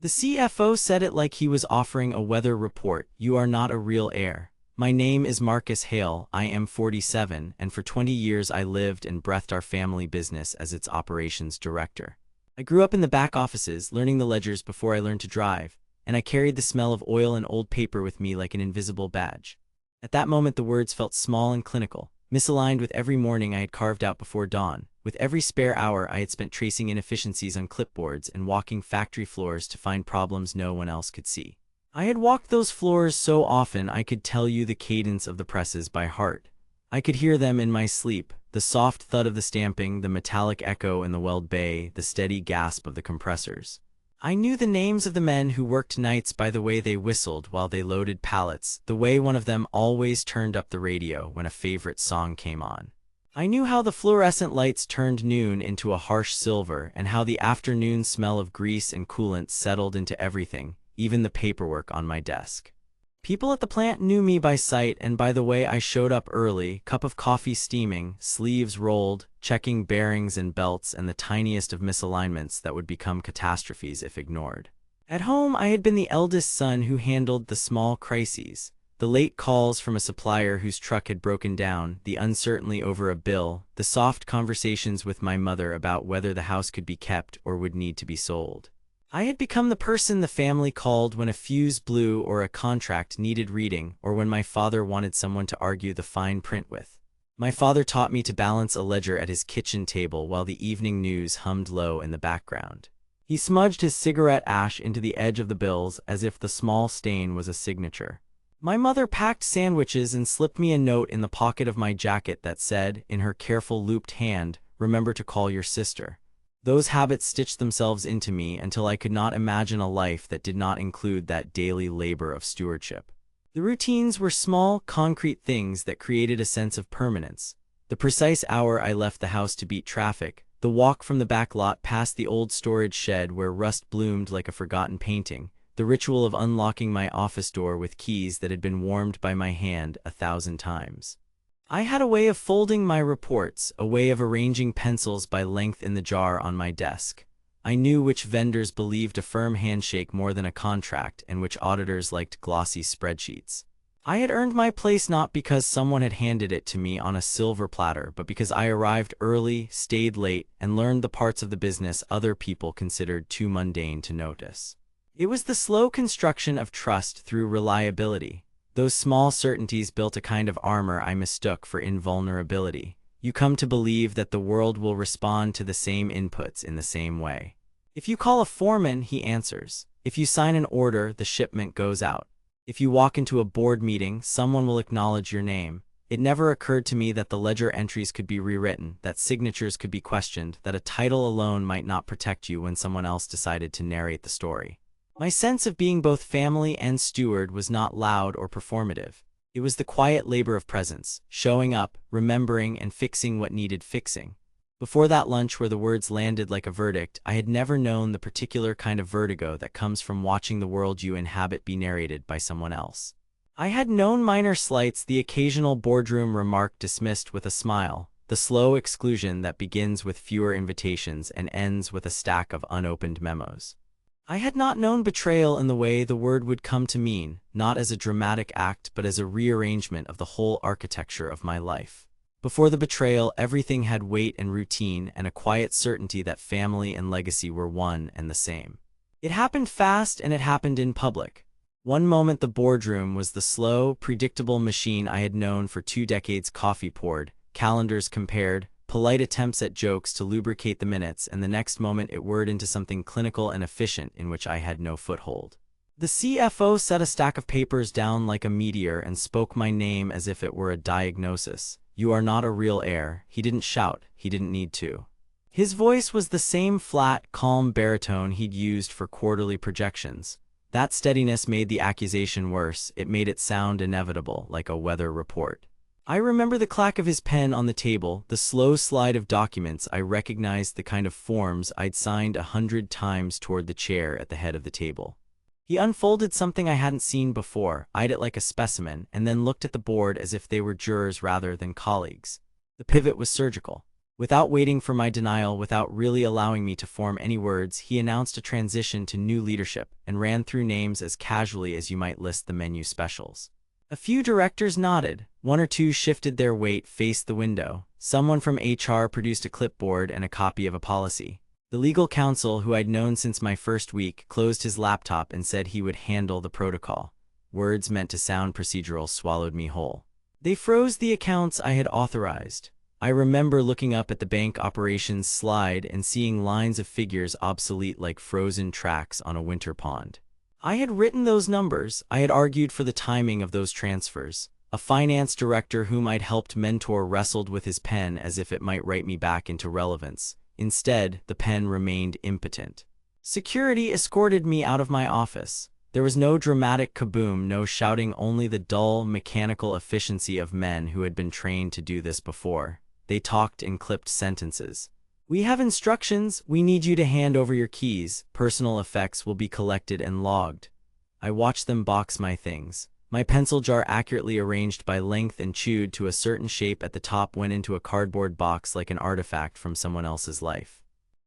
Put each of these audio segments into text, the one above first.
The CFO said it like he was offering a weather report. "You are not a real heir. My name is Marcus Hale. I am 47, and for 20 years I lived and breathed our family business as its operations director. I grew up in the back offices, learning the ledgers before I learned to drive, and I carried the smell of oil and old paper with me like an invisible badge." At that moment the words felt small and clinical, misaligned with every morning I had carved out before dawn, with every spare hour I had spent tracing inefficiencies on clipboards and walking factory floors to find problems no one else could see. I had walked those floors so often I could tell you the cadence of the presses by heart. I could hear them in my sleep, the soft thud of the stamping, the metallic echo in the weld bay, the steady gasp of the compressors. I knew the names of the men who worked nights by the way they whistled while they loaded pallets, the way one of them always turned up the radio when a favorite song came on. I knew how the fluorescent lights turned noon into a harsh silver and how the afternoon smell of grease and coolant settled into everything, even the paperwork on my desk. People at the plant knew me by sight and by the way I showed up early, cup of coffee steaming, sleeves rolled, checking bearings and belts and the tiniest of misalignments that would become catastrophes if ignored. At home, I had been the eldest son who handled the small crises, the late calls from a supplier whose truck had broken down, the uncertainty over a bill, the soft conversations with my mother about whether the house could be kept or would need to be sold. I had become the person the family called when a fuse blew or a contract needed reading or when my father wanted someone to argue the fine print with. My father taught me to balance a ledger at his kitchen table while the evening news hummed low in the background. He smudged his cigarette ash into the edge of the bills as if the small stain was a signature. My mother packed sandwiches and slipped me a note in the pocket of my jacket that said, in her careful looped hand, "Remember to call your sister." Those habits stitched themselves into me until I could not imagine a life that did not include that daily labor of stewardship. The routines were small, concrete things that created a sense of permanence. The precise hour I left the house to beat traffic, the walk from the back lot past the old storage shed where rust bloomed like a forgotten painting, the ritual of unlocking my office door with keys that had been warmed by my hand 1,000 times. I had a way of folding my reports, a way of arranging pencils by length in the jar on my desk. I knew which vendors believed a firm handshake more than a contract and which auditors liked glossy spreadsheets. I had earned my place not because someone had handed it to me on a silver platter, but because I arrived early, stayed late, and learned the parts of the business other people considered too mundane to notice. It was the slow construction of trust through reliability. Those small certainties built a kind of armor I mistook for invulnerability. You come to believe that the world will respond to the same inputs in the same way. If you call a foreman, he answers. If you sign an order, the shipment goes out. If you walk into a board meeting, someone will acknowledge your name. It never occurred to me that the ledger entries could be rewritten, that signatures could be questioned, that a title alone might not protect you when someone else decided to narrate the story. My sense of being both family and steward was not loud or performative. It was the quiet labor of presence, showing up, remembering, and fixing what needed fixing. Before that lunch where the words landed like a verdict, I had never known the particular kind of vertigo that comes from watching the world you inhabit be narrated by someone else. I had known minor slights, the occasional boardroom remark dismissed with a smile, the slow exclusion that begins with fewer invitations and ends with a stack of unopened memos. I had not known betrayal in the way the word would come to mean, not as a dramatic act but as a rearrangement of the whole architecture of my life. Before the betrayal, everything had weight and routine and a quiet certainty that family and legacy were one and the same. It happened fast and it happened in public. One moment the boardroom was the slow, predictable machine I had known for 2 decades, coffee poured, calendars compared, polite attempts at jokes to lubricate the minutes, and the next moment it whirred into something clinical and efficient in which I had no foothold. The CFO set a stack of papers down like a meteor and spoke my name as if it were a diagnosis. "You are not a real heir." He didn't shout, he didn't need to. His voice was the same flat, calm baritone he'd used for quarterly projections. That steadiness made the accusation worse. It made it sound inevitable, like a weather report. I remember the clack of his pen on the table, the slow slide of documents. I recognized the kind of forms I'd signed 100 times toward the chair at the head of the table. He unfolded something I hadn't seen before, eyed it like a specimen, and then looked at the board as if they were jurors rather than colleagues. The pivot was surgical. Without waiting for my denial, without really allowing me to form any words, he announced a transition to new leadership and ran through names as casually as you might list the menu specials. A few directors nodded, one or two shifted their weight, faced the window. Someone from HR produced a clipboard and a copy of a policy. The legal counsel, who I'd known since my first week, closed his laptop and said he would handle the protocol. Words meant to sound procedural swallowed me whole. They froze the accounts I had authorized. I remember looking up at the bank operations slide and seeing lines of figures obsolete like frozen tracks on a winter pond. I had written those numbers. I had argued for the timing of those transfers. A finance director whom I'd helped mentor wrestled with his pen as if it might write me back into relevance. Instead, the pen remained impotent. Security escorted me out of my office. There was no dramatic kaboom, no shouting, only the dull, mechanical efficiency of men who had been trained to do this before. They talked in clipped sentences. "We have instructions. We need you to hand over your keys. Personal effects will be collected and logged." I watched them box my things. My pencil jar, accurately arranged by length and chewed to a certain shape at the top, went into a cardboard box like an artifact from someone else's life.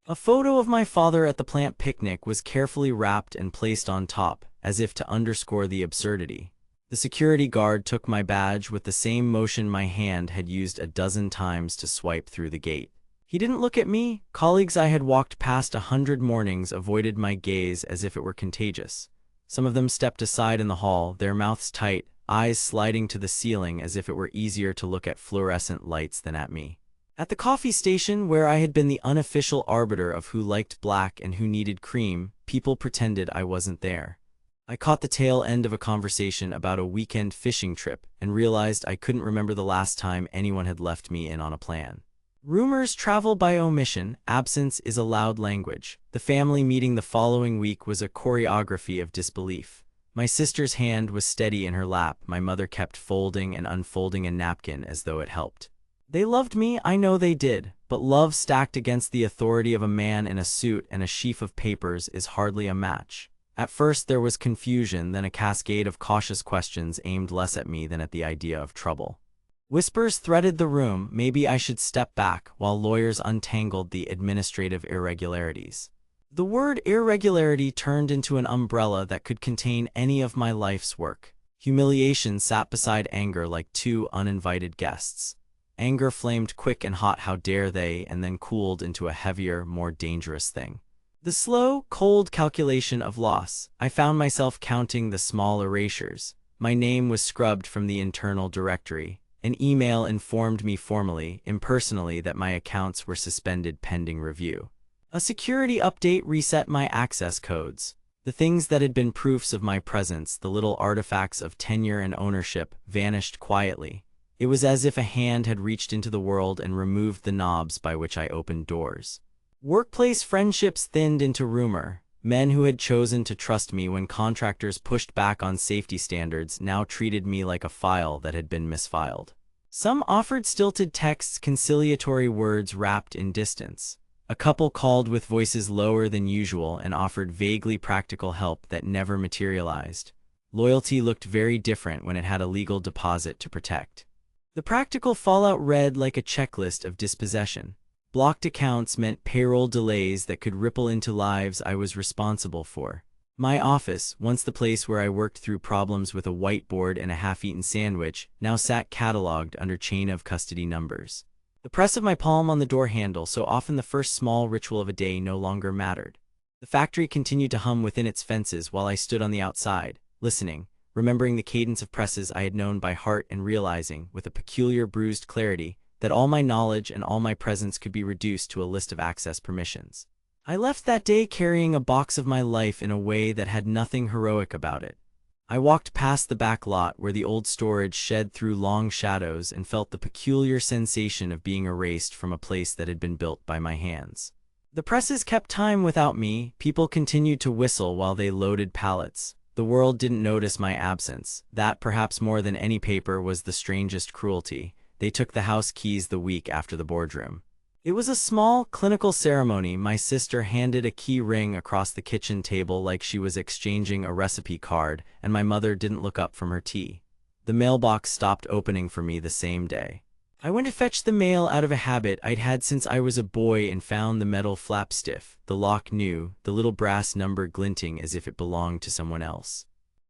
A photo of my father at the plant picnic was carefully wrapped and placed on top, as if to underscore the absurdity. The security guard took my badge with the same motion my hand had used a dozen times to swipe through the gate. He didn't look at me. Colleagues I had walked past 100 mornings avoided my gaze as if it were contagious. Some of them stepped aside in the hall, their mouths tight, eyes sliding to the ceiling as if it were easier to look at fluorescent lights than at me. At the coffee station, where I had been the unofficial arbiter of who liked black and who needed cream, people pretended I wasn't there. I caught the tail end of a conversation about a weekend fishing trip and realized I couldn't remember the last time anyone had left me in on a plan. Rumors travel by omission. Absence is a loud language. The family meeting the following week was a choreography of disbelief. My sister's hand was steady in her lap. My mother kept folding and unfolding a napkin as though it helped. They loved me, I know they did, but love stacked against the authority of a man in a suit and a sheaf of papers is hardly a match. At first there was confusion, then a cascade of cautious questions aimed less at me than at the idea of trouble. Whispers threaded the room, maybe I should step back, while lawyers untangled the administrative irregularities. The word irregularity turned into an umbrella that could contain any of my life's work. Humiliation sat beside anger like two uninvited guests. Anger flamed quick and hot, how dare they, and then cooled into a heavier, more dangerous thing. The slow, cold calculation of loss. I found myself counting the small erasures. My name was scrubbed from the internal directory. An email informed me formally, impersonally, that my accounts were suspended pending review. A security update reset my access codes. The things that had been proofs of my presence, the little artifacts of tenure and ownership, vanished quietly. It was as if a hand had reached into the world and removed the knobs by which I opened doors. Workplace friendships thinned into rumor. Men who had chosen to trust me when contractors pushed back on safety standards now treated me like a file that had been misfiled. Some offered stilted texts, conciliatory words wrapped in distance. A couple called with voices lower than usual and offered vaguely practical help that never materialized. Loyalty looked very different when it had a legal deposit to protect. The practical fallout read like a checklist of dispossession. Blocked accounts meant payroll delays that could ripple into lives I was responsible for. My office, once the place where I worked through problems with a whiteboard and a half-eaten sandwich, now sat cataloged under chain of custody numbers. The press of my palm on the door handle, so often the first small ritual of a day, no longer mattered. The factory continued to hum within its fences while I stood on the outside, listening, remembering the cadence of presses I had known by heart and realizing, with a peculiar bruised clarity, that all my knowledge and all my presence could be reduced to a list of access permissions. I left that day carrying a box of my life in a way that had nothing heroic about it. I walked past the back lot where the old storage shed through long shadows and felt the peculiar sensation of being erased from a place that had been built by my hands. The presses kept time without me. People continued to whistle while they loaded pallets. The world didn't notice my absence. That, perhaps more than any paper, was the strangest cruelty. They took the house keys the week after the boardroom. It was a small, clinical ceremony. My sister handed a key ring across the kitchen table like she was exchanging a recipe card, and my mother didn't look up from her tea. The mailbox stopped opening for me the same day. I went to fetch the mail out of a habit I'd had since I was a boy and found the metal flap stiff, the lock new, the little brass number glinting as if it belonged to someone else.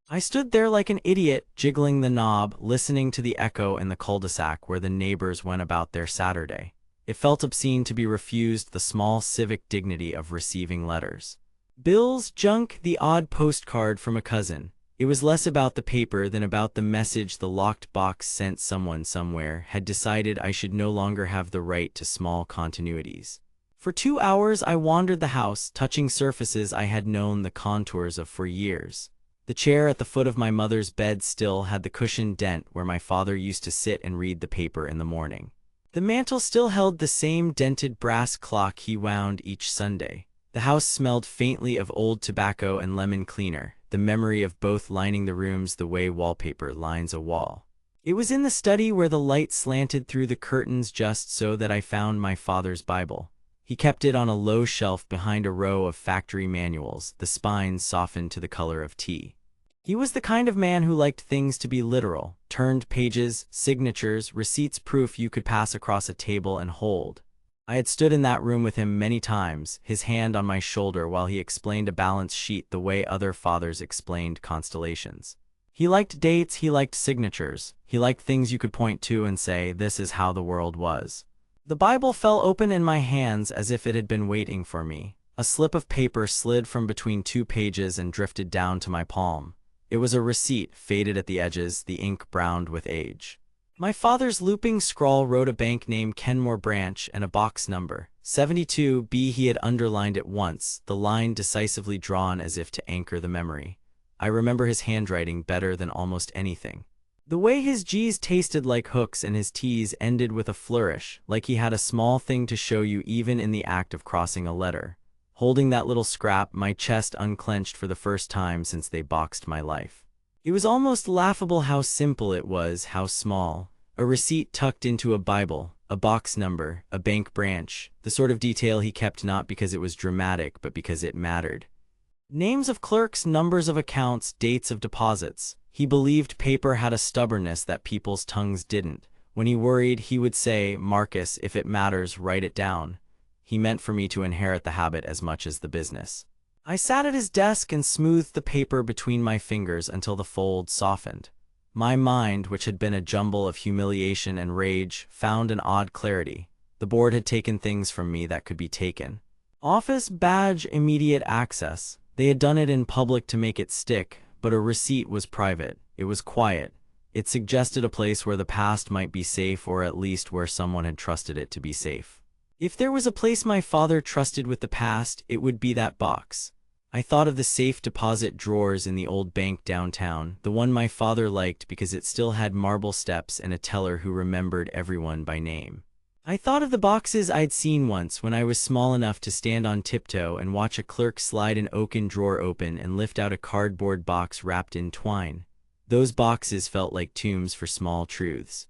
I stood there like an idiot, jiggling the knob, listening to the echo in the cul-de-sac where the neighbors went about their Saturday. It felt obscene to be refused the small civic dignity of receiving letters. Bills, junk, the odd postcard from a cousin. It was less about the paper than about the message the locked box sent. Someone somewhere had decided I should no longer have the right to small continuities. For 2 hours I wandered the house, touching surfaces I had known the contours of for years. The chair at the foot of my mother's bed still had the cushioned dent where my father used to sit and read the paper in the morning. The mantel still held the same dented brass clock he wound each Sunday. The house smelled faintly of old tobacco and lemon cleaner, the memory of both lining the rooms the way wallpaper lines a wall. It was in the study where the light slanted through the curtains just so that I found my father's Bible. He kept it on a low shelf behind a row of factory manuals, the spines softened to the color of tea. He was the kind of man who liked things to be literal, turned pages, signatures, receipts, proof you could pass across a table and hold. I had stood in that room with him many times, his hand on my shoulder while he explained a balance sheet the way other fathers explained constellations. He liked dates, he liked signatures, he liked things you could point to and say, this is how the world was. The Bible fell open in my hands as if it had been waiting for me. A slip of paper slid from between 2 pages and drifted down to my palm. It was a receipt, faded at the edges, the ink browned with age. My father's looping scrawl wrote a bank name, Kenmore Branch, and a box number, 72B. He had underlined it once, the line decisively drawn as if to anchor the memory. I remember his handwriting better than almost anything. The way his G's tasted like hooks and his T's ended with a flourish, like he had a small thing to show you even in the act of crossing a letter. Holding that little scrap, my chest unclenched for the first time since they boxed my life. It was almost laughable how simple it was, how small. A receipt tucked into a Bible, a box number, a bank branch, the sort of detail he kept not because it was dramatic but because it mattered. Names of clerks, numbers of accounts, dates of deposits. He believed paper had a stubbornness that people's tongues didn't. When he worried, he would say, Marcus, if it matters, write it down. He meant for me to inherit the habit as much as the business. I sat at his desk and smoothed the paper between my fingers until the folds softened. My mind, which had been a jumble of humiliation and rage, found an odd clarity. The board had taken things from me that could be taken. Office badge, immediate access. They had done it in public to make it stick, but a receipt was private. It was quiet. It suggested a place where the past might be safe, or at least where someone had trusted it to be safe. If there was a place my father trusted with the past, it would be that box. I thought of the safe deposit drawers in the old bank downtown, the one my father liked because it still had marble steps and a teller who remembered everyone by name. I thought of the boxes I'd seen once when I was small enough to stand on tiptoe and watch a clerk slide an oaken drawer open and lift out a cardboard box wrapped in twine. Those boxes felt like tombs for small truths.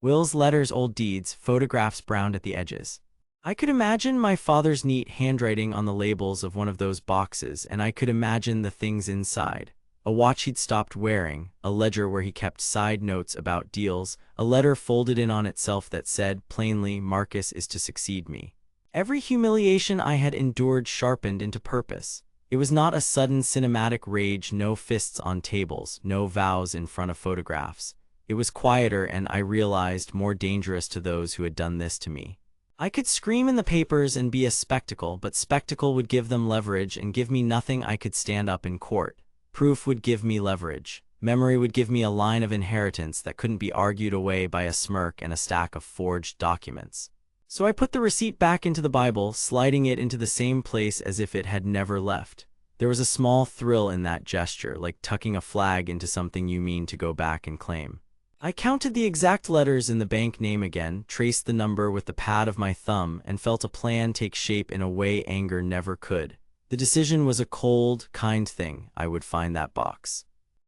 Wills, letters, old deeds, photographs browned at the edges. I could imagine my father's neat handwriting on the labels of one of those boxes, and I could imagine the things inside. A watch he'd stopped wearing, a ledger where he kept side notes about deals, a letter folded in on itself that said, plainly, Marcus is to succeed me. Every humiliation I had endured sharpened into purpose. It was not a sudden cinematic rage, no fists on tables, no vows in front of photographs. It was quieter and, I realized, more dangerous to those who had done this to me. I could scream in the papers and be a spectacle, but spectacle would give them leverage and give me nothing. I could stand up in court. Proof would give me leverage. Memory would give me a line of inheritance that couldn't be argued away by a smirk and a stack of forged documents. So I put the receipt back into the Bible, sliding it into the same place as if it had never left. There was a small thrill in that gesture, like tucking a flag into something you mean to go back and claim. I counted the exact letters in the bank name again, traced the number with the pad of my thumb, and felt a plan take shape in a way anger never could. The decision was a cold, kind thing. I would find that box.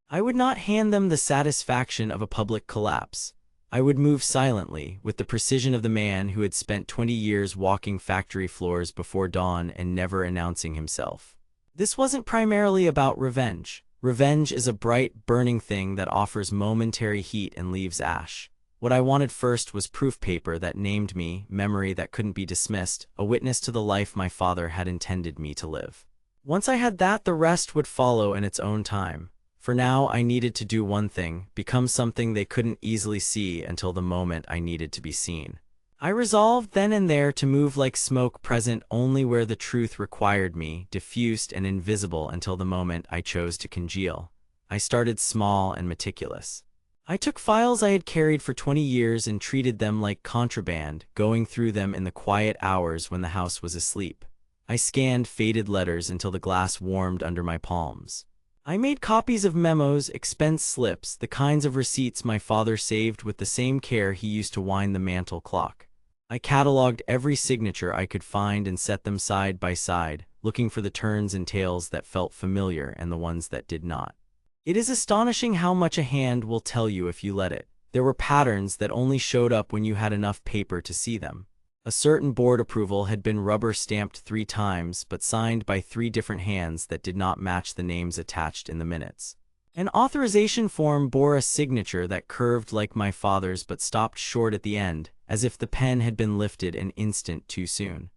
I would not hand them the satisfaction of a public collapse. I would move silently, with the precision of the man who had spent 20 years walking factory floors before dawn and never announcing himself. This wasn't primarily about revenge. Revenge is a bright, burning thing that offers momentary heat and leaves ash. What I wanted first was proof paper that named me, memory that couldn't be dismissed, a witness to the life my father had intended me to live. Once I had that, the rest would follow in its own time. For now, I needed to do one thing, become something they couldn't easily see until the moment I needed to be seen. I resolved then and there to move like smoke, present only where the truth required me, diffused and invisible until the moment I chose to congeal. I started small and meticulous. I took files I had carried for 20 years and treated them like contraband, going through them in the quiet hours when the house was asleep. I scanned faded letters until the glass warmed under my palms. I made copies of memos, expense slips, the kinds of receipts my father saved with the same care he used to wind the mantel clock. I cataloged every signature I could find and set them side by side, looking for the turns and tails that felt familiar and the ones that did not. It is astonishing how much a hand will tell you if you let it. There were patterns that only showed up when you had enough paper to see them. A certain board approval had been rubber-stamped 3 times but signed by 3 different hands that did not match the names attached in the minutes. An authorization form bore a signature that curved like my father's but stopped short at the end, as if the pen had been lifted an instant too soon.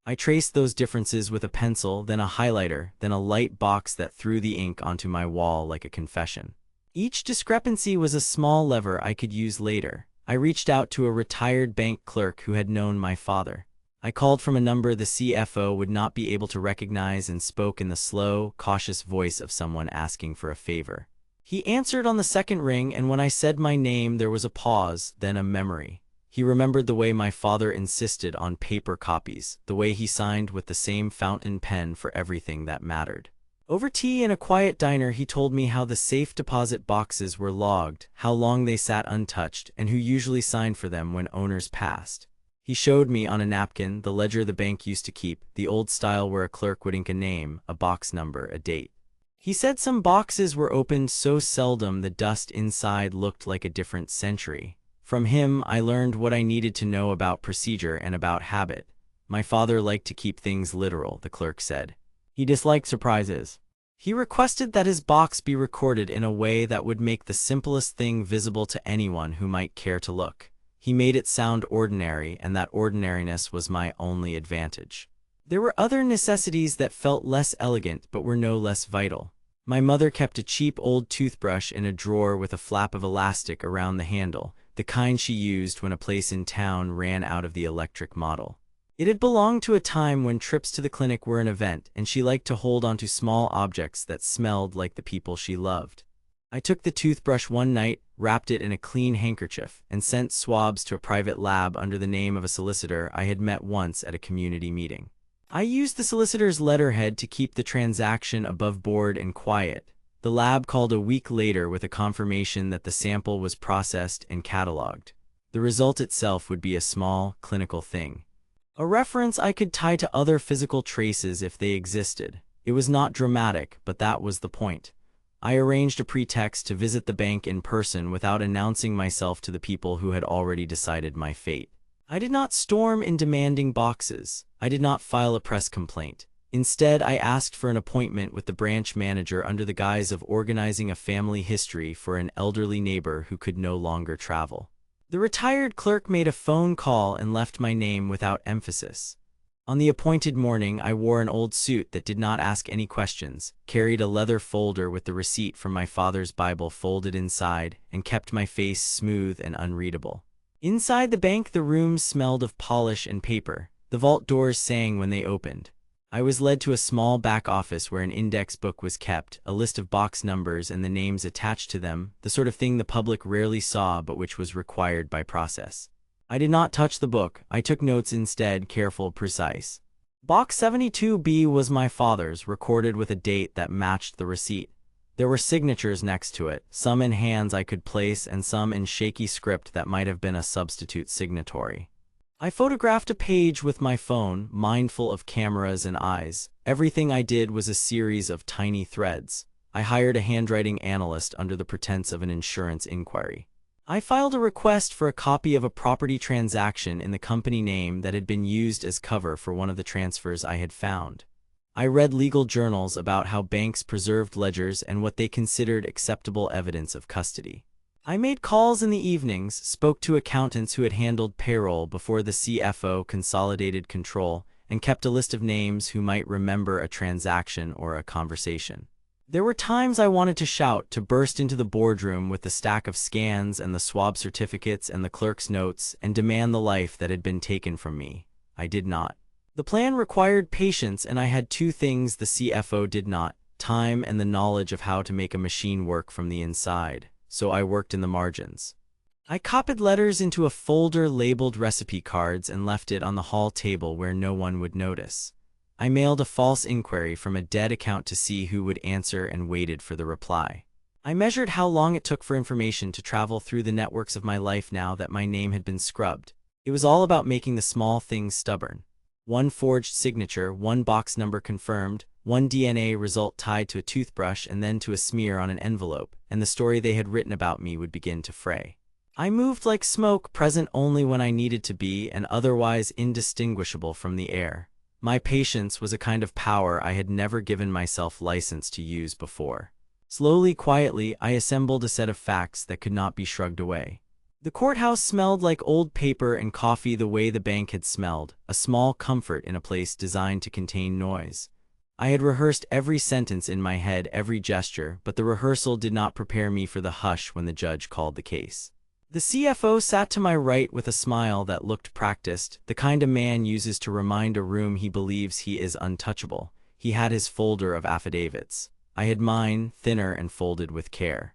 I traced those differences with a pencil, then a highlighter, then a light box that threw the ink onto my wall like a confession. Each discrepancy was a small lever I could use later. I reached out to a retired bank clerk who had known my father. I called from a number the CFO would not be able to recognize and spoke in the slow, cautious voice of someone asking for a favor. He answered on the second ring, and when I said my name there was a pause, then a memory. He remembered the way my father insisted on paper copies, the way he signed with the same fountain pen for everything that mattered. Over tea in a quiet diner, he told me how the safe deposit boxes were logged, how long they sat untouched, and who usually signed for them when owners passed. He showed me on a napkin the ledger the bank used to keep, the old style where a clerk would ink a name, a box number, a date. He said some boxes were opened so seldom the dust inside looked like a different century. From him, I learned what I needed to know about procedure and about habit. My father liked to keep things literal, the clerk said. He disliked surprises. He requested that his box be recorded in a way that would make the simplest thing visible to anyone who might care to look. He made it sound ordinary, and that ordinariness was my only advantage. There were other necessities that felt less elegant but were no less vital. My mother kept a cheap old toothbrush in a drawer with a flap of elastic around the handle, the kind she used when a place in town ran out of the electric model. It had belonged to a time when trips to the clinic were an event, and she liked to hold onto small objects that smelled like the people she loved. I took the toothbrush one night, wrapped it in a clean handkerchief, and sent swabs to a private lab under the name of a solicitor I had met once at a community meeting. I used the solicitor's letterhead to keep the transaction above board and quiet. The lab called a week later with a confirmation that the sample was processed and cataloged. The result itself would be a small, clinical thing. A reference I could tie to other physical traces if they existed. It was not dramatic, but that was the point. I arranged a pretext to visit the bank in person without announcing myself to the people who had already decided my fate. I did not storm in demanding boxes. I did not file a press complaint. Instead, I asked for an appointment with the branch manager under the guise of organizing a family history for an elderly neighbor who could no longer travel. The retired clerk made a phone call and left my name without emphasis. On the appointed morning, I wore an old suit that did not ask any questions, carried a leather folder with the receipt from my father's Bible folded inside, and kept my face smooth and unreadable. Inside the bank, the rooms smelled of polish and paper. The vault doors sang when they opened. I was led to a small back office where an index book was kept, a list of box numbers and the names attached to them, the sort of thing the public rarely saw but which was required by process. I did not touch the book. I took notes instead, careful, precise. Box 72B was my father's, recorded with a date that matched the receipt. There were signatures next to it, some in hands I could place and some in shaky script that might have been a substitute signatory. I photographed a page with my phone, mindful of cameras and eyes. Everything I did was a series of tiny threads. I hired a handwriting analyst under the pretense of an insurance inquiry. I filed a request for a copy of a property transaction in the company name that had been used as cover for one of the transfers I had found. I read legal journals about how banks preserved ledgers and what they considered acceptable evidence of custody. I made calls in the evenings, spoke to accountants who had handled payroll before the CFO consolidated control, and kept a list of names who might remember a transaction or a conversation. There were times I wanted to shout, to burst into the boardroom with the stack of scans and the swab certificates and the clerk's notes and demand the life that had been taken from me. I did not. The plan required patience, and I had two things the CFO did not: time and the knowledge of how to make a machine work from the inside. So I worked in the margins. I copied letters into a folder labeled recipe cards and left it on the hall table where no one would notice. I mailed a false inquiry from a dead account to see who would answer and waited for the reply. I measured how long it took for information to travel through the networks of my life now that my name had been scrubbed. It was all about making the small things stubborn. One forged signature, one box number confirmed, one DNA result tied to a toothbrush and then to a smear on an envelope, and the story they had written about me would begin to fray. I moved like smoke, present only when I needed to be and otherwise indistinguishable from the air. My patience was a kind of power I had never given myself license to use before. Slowly, quietly, I assembled a set of facts that could not be shrugged away. The courthouse smelled like old paper and coffee the way the bank had smelled, a small comfort in a place designed to contain noise. I had rehearsed every sentence in my head, every gesture, but the rehearsal did not prepare me for the hush when the judge called the case. The CFO sat to my right with a smile that looked practiced, the kind a man uses to remind a room he believes he is untouchable. He had his folder of affidavits. I had mine, thinner and folded with care.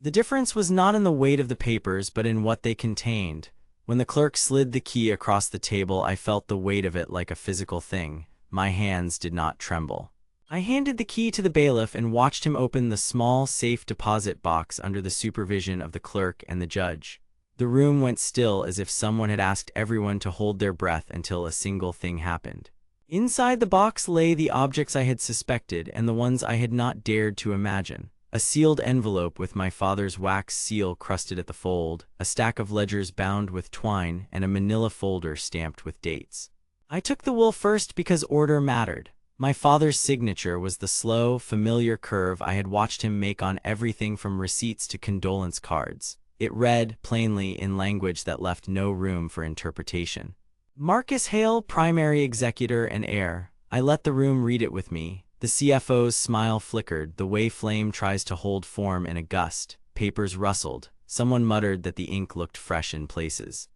The difference was not in the weight of the papers, but in what they contained. When the clerk slid the key across the table, I felt the weight of it like a physical thing. My hands did not tremble. I handed the key to the bailiff and watched him open the small safe deposit box under the supervision of the clerk and the judge. The room went still, as if someone had asked everyone to hold their breath until a single thing happened. Inside the box lay the objects I had suspected and the ones I had not dared to imagine. A sealed envelope with my father's wax seal crusted at the fold, a stack of ledgers bound with twine, and a manila folder stamped with dates. I took the wool first because order mattered. My father's signature was the slow, familiar curve I had watched him make on everything from receipts to condolence cards. It read, plainly, in language that left no room for interpretation. Marcus Hale, primary executor and heir. I let the room read it with me. The CFO's smile flickered, the way flame tries to hold form in a gust. Papers rustled. Someone muttered that the ink looked fresh in places.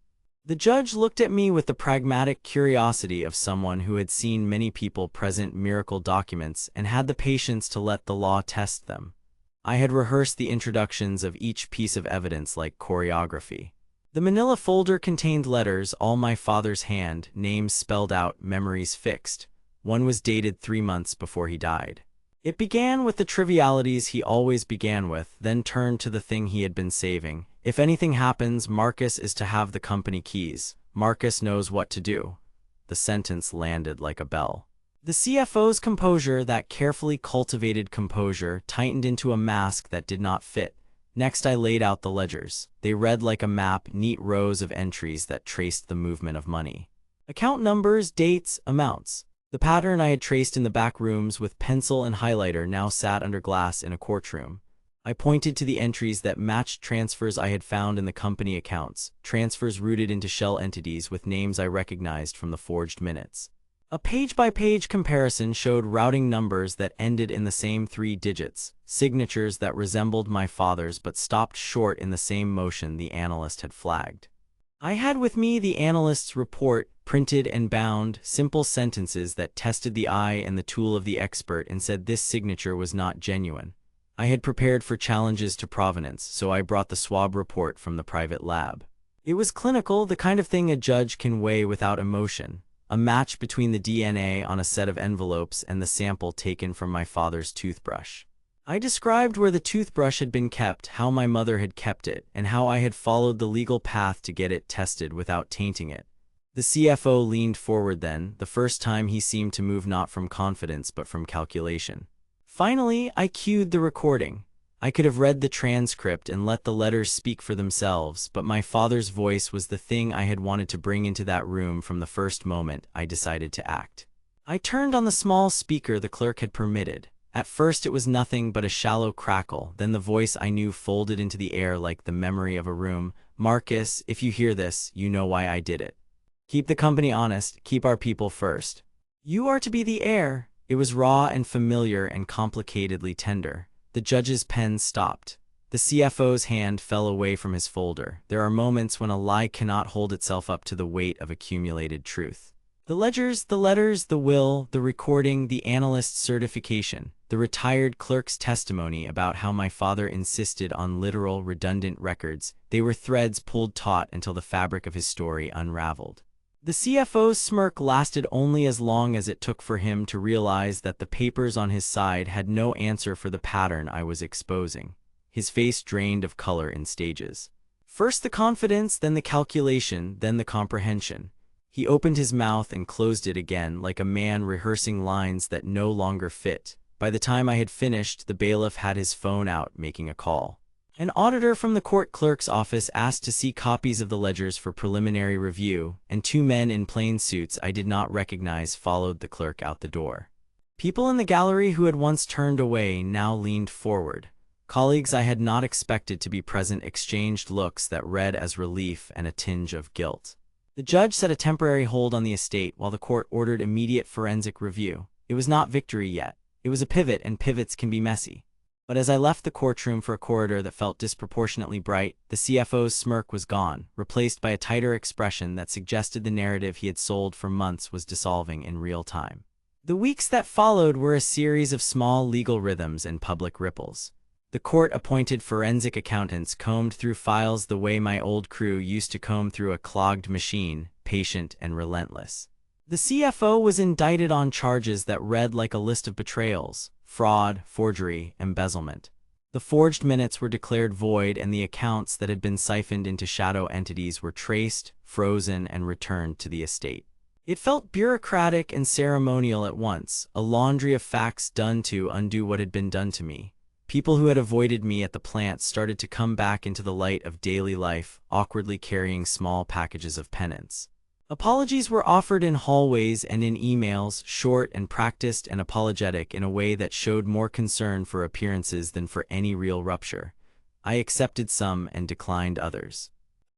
The judge looked at me with the pragmatic curiosity of someone who had seen many people present miracle documents and had the patience to let the law test them. I had rehearsed the introductions of each piece of evidence like choreography. The manila folder contained letters, all my father's hand, names spelled out, memories fixed. One was dated 3 months before he died. It began with the trivialities he always began with, then turned to the thing he had been saving. If anything happens, Marcus is to have the company keys. Marcus knows what to do. The sentence landed like a bell. The CFO's composure, that carefully cultivated composure, tightened into a mask that did not fit. Next I laid out the ledgers. They read like a map, neat rows of entries that traced the movement of money. Account numbers, dates, amounts. The pattern I had traced in the back rooms with pencil and highlighter now sat under glass in a courtroom. I pointed to the entries that matched transfers I had found in the company accounts, transfers rooted into shell entities with names I recognized from the forged minutes. A page-by-page comparison showed routing numbers that ended in the same 3 digits, signatures that resembled my father's but stopped short in the same motion the analyst had flagged. I had with me the analyst's report, printed and bound, simple sentences that tested the eye and the tool of the expert and said this signature was not genuine. I had prepared for challenges to provenance, so I brought the swab report from the private lab. It was clinical, the kind of thing a judge can weigh without emotion. A match between the DNA on a set of envelopes and the sample taken from my father's toothbrush. I described where the toothbrush had been kept, how my mother had kept it, and how I had followed the legal path to get it tested without tainting it. The CFO leaned forward then, the first time he seemed to move not from confidence but from calculation. Finally, I cued the recording. I could have read the transcript and let the letters speak for themselves, but my father's voice was the thing I had wanted to bring into that room from the first moment I decided to act. I turned on the small speaker the clerk had permitted. At first it was nothing but a shallow crackle, then the voice I knew folded into the air like the memory of a room. "Marcus, if you hear this, you know why I did it. Keep the company honest, keep our people first. You are to be the heir." It was raw and familiar and complicatedly tender. The judge's pen stopped. The CFO's hand fell away from his folder. There are moments when a lie cannot hold itself up to the weight of accumulated truth. The ledgers, the letters, the will, the recording, the analyst's certification, the retired clerk's testimony about how my father insisted on literal, redundant records, they were threads pulled taut until the fabric of his story unraveled. The CFO's smirk lasted only as long as it took for him to realize that the papers on his side had no answer for the pattern I was exposing. His face drained of color in stages. First the confidence, then the calculation, then the comprehension. He opened his mouth and closed it again like a man rehearsing lines that no longer fit. By the time I had finished, the bailiff had his phone out making a call. An auditor from the court clerk's office asked to see copies of the ledgers for preliminary review, and two men in plain suits I did not recognize followed the clerk out the door. People in the gallery who had once turned away now leaned forward. Colleagues I had not expected to be present exchanged looks that read as relief and a tinge of guilt. The judge set a temporary hold on the estate while the court ordered immediate forensic review. It was not victory yet. It was a pivot, and pivots can be messy. But as I left the courtroom for a corridor that felt disproportionately bright, the CFO's smirk was gone, replaced by a tighter expression that suggested the narrative he had sold for months was dissolving in real time. The weeks that followed were a series of small legal rhythms and public ripples. The court-appointed forensic accountants combed through files the way my old crew used to comb through a clogged machine, patient and relentless. The CFO was indicted on charges that read like a list of betrayals: fraud, forgery, embezzlement. The forged minutes were declared void, and the accounts that had been siphoned into shadow entities were traced, frozen, and returned to the estate. It felt bureaucratic and ceremonial at once, a laundry of facts done to undo what had been done to me. People who had avoided me at the plant started to come back into the light of daily life, awkwardly carrying small packages of penance. Apologies were offered in hallways and in emails, short and practiced and apologetic in a way that showed more concern for appearances than for any real rupture. I accepted some and declined others.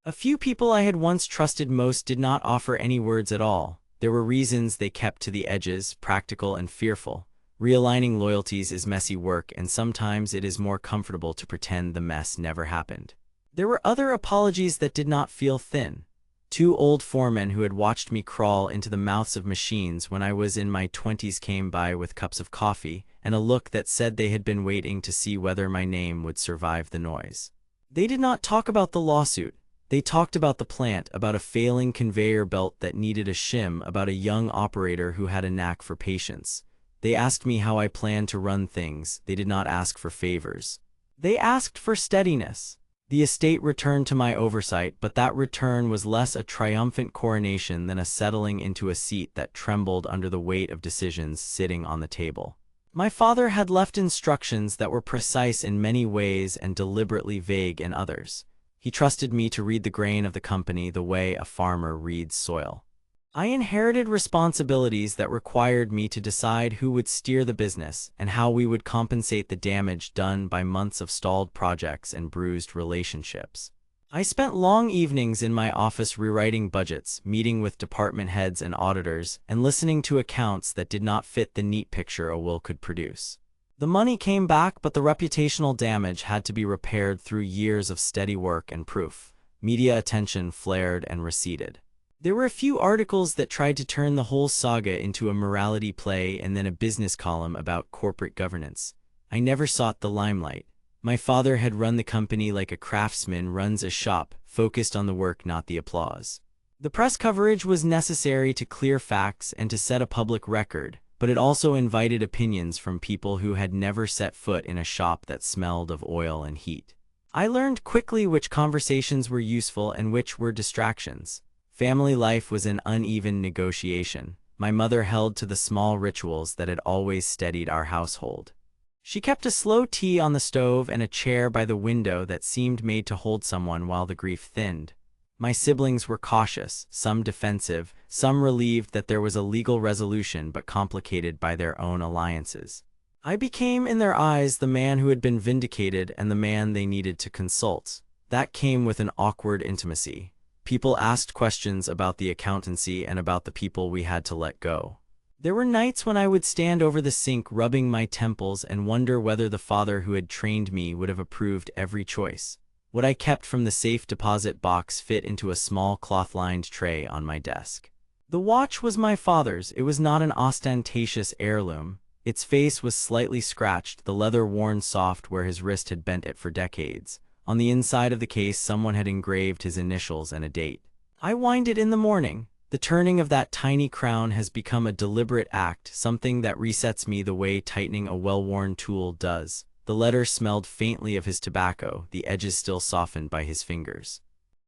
A few people I had once trusted most did not offer any words at all. There were reasons they kept to the edges, practical and fearful. Realigning loyalties is messy work, and sometimes it is more comfortable to pretend the mess never happened. There were other apologies that did not feel thin. Two old foremen who had watched me crawl into the mouths of machines when I was in my 20s came by with cups of coffee and a look that said they had been waiting to see whether my name would survive the noise. They did not talk about the lawsuit. They talked about the plant, about a failing conveyor belt that needed a shim, about a young operator who had a knack for patience. They asked me how I planned to run things. They did not ask for favors. They asked for steadiness. The estate returned to my oversight, but that return was less a triumphant coronation than a settling into a seat that trembled under the weight of decisions sitting on the table. My father had left instructions that were precise in many ways and deliberately vague in others. He trusted me to read the grain of the company the way a farmer reads soil. I inherited responsibilities that required me to decide who would steer the business and how we would compensate the damage done by months of stalled projects and bruised relationships. I spent long evenings in my office rewriting budgets, meeting with department heads and auditors, and listening to accounts that did not fit the neat picture a will could produce. The money came back, but the reputational damage had to be repaired through years of steady work and proof. Media attention flared and receded. There were a few articles that tried to turn the whole saga into a morality play, and then a business column about corporate governance. I never sought the limelight. My father had run the company like a craftsman runs a shop, focused on the work, not the applause. The press coverage was necessary to clear facts and to set a public record, but it also invited opinions from people who had never set foot in a shop that smelled of oil and heat. I learned quickly which conversations were useful and which were distractions. Family life was an uneven negotiation. My mother held to the small rituals that had always steadied our household. She kept a slow tea on the stove and a chair by the window that seemed made to hold someone while the grief thinned. My siblings were cautious, some defensive, some relieved that there was a legal resolution but complicated by their own alliances. I became in their eyes the man who had been vindicated and the man they needed to consult. That came with an awkward intimacy. People asked questions about the accountancy and about the people we had to let go. There were nights when I would stand over the sink rubbing my temples and wonder whether the father who had trained me would have approved every choice. What I kept from the safe deposit box fit into a small cloth-lined tray on my desk. The watch was my father's. It was not an ostentatious heirloom. Its face was slightly scratched, the leather worn soft where his wrist had bent it for decades. On the inside of the case, someone had engraved his initials and a date. I wind it in the morning. The turning of that tiny crown has become a deliberate act, something that resets me the way tightening a well-worn tool does. The letter smelled faintly of his tobacco, the edges still softened by his fingers.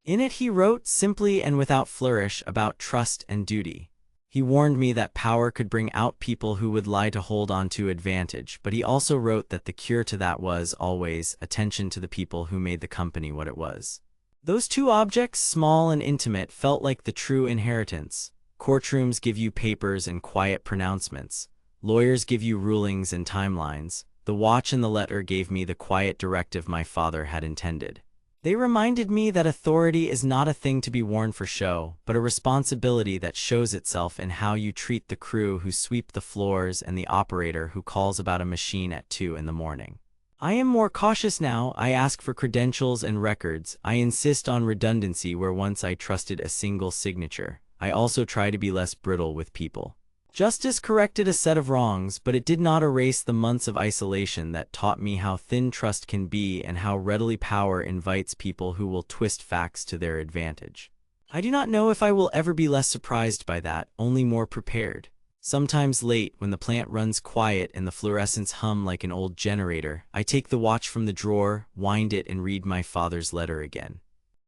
In it he wrote, simply and without flourish, about trust and duty. He warned me that power could bring out people who would lie to hold on to advantage, but he also wrote that the cure to that was, always, attention to the people who made the company what it was. Those two objects, small and intimate, felt like the true inheritance. Courtrooms give you papers and quiet pronouncements. Lawyers give you rulings and timelines. The watch and the letter gave me the quiet directive my father had intended. They reminded me that authority is not a thing to be worn for show, but a responsibility that shows itself in how you treat the crew who sweep the floors and the operator who calls about a machine at 2 in the morning. I am more cautious now. I ask for credentials and records. I insist on redundancy where once I trusted a single signature. I also try to be less brittle with people. Justice corrected a set of wrongs, but it did not erase the months of isolation that taught me how thin trust can be and how readily power invites people who will twist facts to their advantage. I do not know if I will ever be less surprised by that, only more prepared. Sometimes late, when the plant runs quiet and the fluorescents hum like an old generator, I take the watch from the drawer, wind it, and read my father's letter again.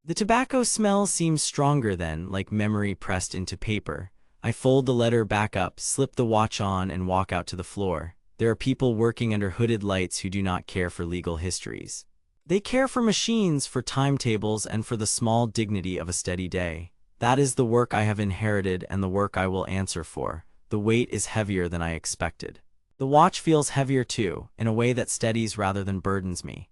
The tobacco smell seems stronger then, like memory pressed into paper. I fold the letter back up, slip the watch on, and walk out to the floor. There are people working under hooded lights who do not care for legal histories. They care for machines, for timetables, and for the small dignity of a steady day. That is the work I have inherited and the work I will answer for. The weight is heavier than I expected. The watch feels heavier too, in a way that steadies rather than burdens me.